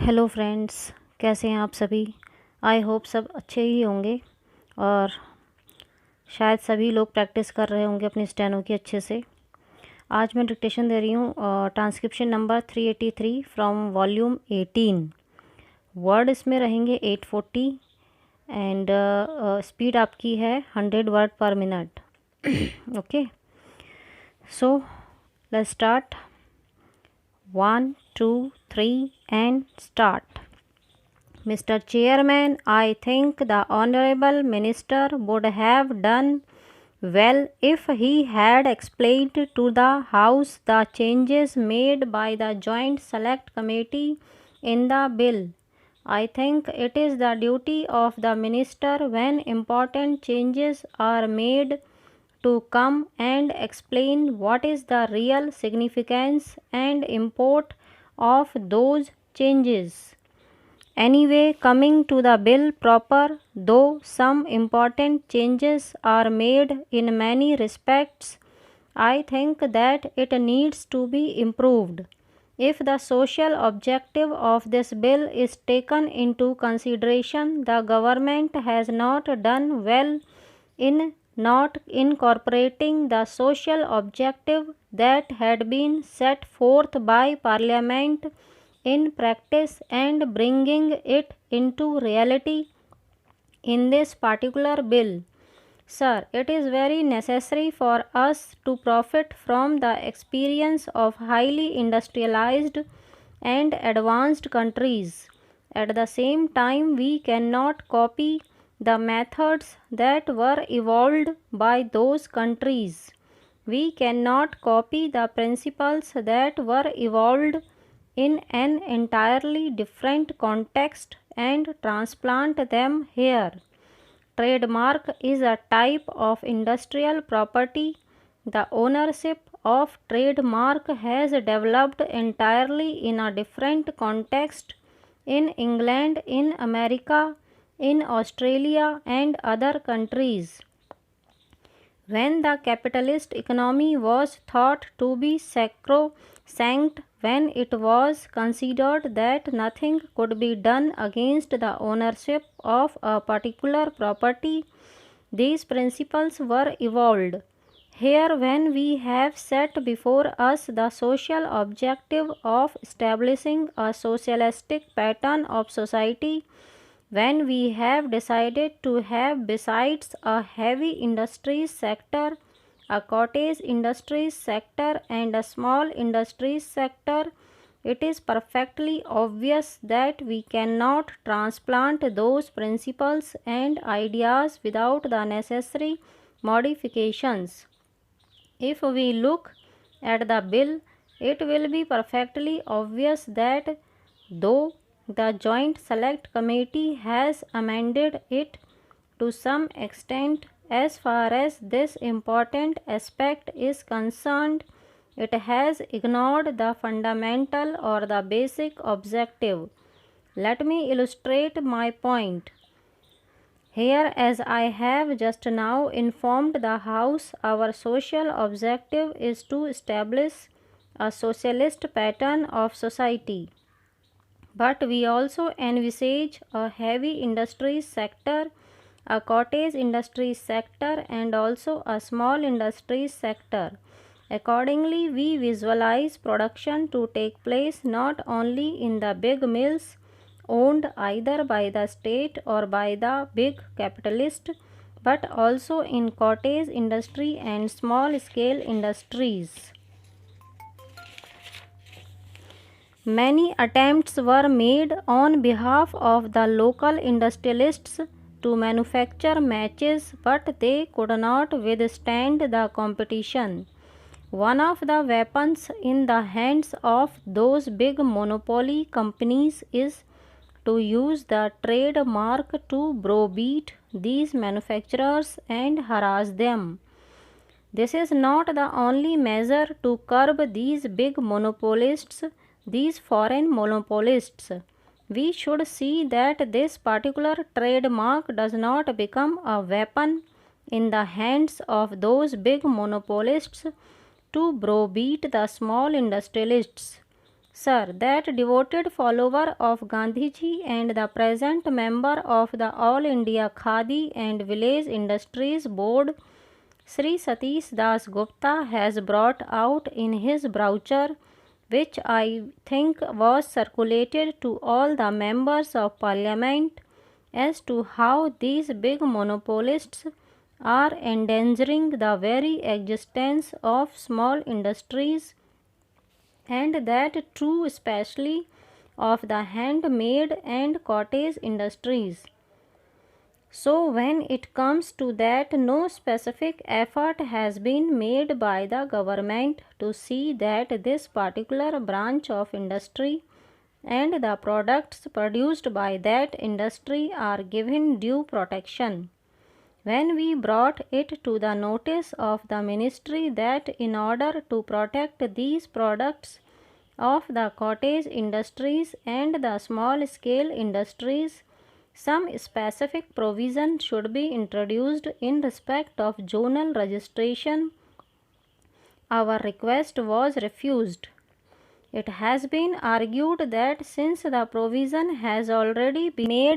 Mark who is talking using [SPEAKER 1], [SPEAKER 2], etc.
[SPEAKER 1] Hello friends, कैसे हैं आप सभी। आई होप सब अच्छे ही होंगे और शायद सभी लोग प्रैक्टिस कर रहे होंगे अपनी स्टेनो की अच्छे से। आज मैं डिक्टेशन दे रही हूँ transcription number 383 from volume 18। Word इसमें रहेंगे 840 एंड स्पीड आपकी है 100 वर्ड पर minute. Okay, so let's start. 1 2 3 and start. Mr. Chairman, I think the Honorable Minister would have done well if he had explained to the House the changes made by the Joint Select Committee in the bill. I think it is the duty of the Minister when important changes are made to come and explain what is the real significance and import of those changes. Anyway, coming to the bill proper, though some important changes are made in many respects, I think that it needs to be improved. If the social objective of this bill is taken into consideration, the government has not done well in not incorporating the social objective that had been set forth by Parliament in practice and bringing it into reality in this particular bill. Sir, it is very necessary for us to profit from the experience of highly industrialized and advanced countries. At the same time, we cannot copy the methods that were evolved by those countries. We cannot copy the principles that were evolved in an entirely different context and transplant them here. Trademark is a type of industrial property. The ownership of trademark has developed entirely in a different context in England, in America, in Australia and other countries. When the capitalist economy was thought to be sacrosanct, when it was considered that nothing could be done against the ownership of a particular property, these principles were evolved. Here, when we have set before us the social objective of establishing a socialistic pattern of society, when we have decided to have, besides a heavy industries sector, a cottage industries sector and a small industries sector, it is perfectly obvious that we cannot transplant those principles and ideas without the necessary modifications. If we look at the bill, it will be perfectly obvious that though the Joint Select Committee has amended it to some extent as far as this important aspect is concerned, it has ignored the fundamental or the basic objective. Let me illustrate my point. Here, as I have just now informed the House, our social objective is to establish a socialist pattern of society. But we also envisage a heavy industries sector, a cottage industries sector and also a small industries sector. Accordingly, we visualize production to take place not only in the big mills owned either by the state or by the big capitalist, but also in cottage industry and small scale industries. Many attempts were made on behalf of the local industrialists to manufacture matches, but they could not withstand the competition. One of the weapons in the hands of those big monopoly companies is to use the trademark to browbeat these manufacturers and harass them. This is not the only measure to curb these big monopolists, these foreign monopolists. We should see that this particular trademark does not become a weapon in the hands of those big monopolists to browbeat the small industrialists. Sir, that devoted follower of Gandhiji and the present member of the All India Khadi and Village Industries Board, Sri Satish Das Gupta, has brought out in his brochure, which I think was circulated to all the members of Parliament, as to how these big monopolists are endangering the very existence of small industries, and that true especially of the handmade and cottage industries. So when it comes to that, no specific effort has been made by the government to see that this particular branch of industry and the products produced by that industry are given due protection. When we brought it to the notice of the ministry that in order to protect these products of the cottage industries and the small scale industries, some specific provision should be introduced in respect of zonal registration, our request was refused. It has been argued that since the provision has already been made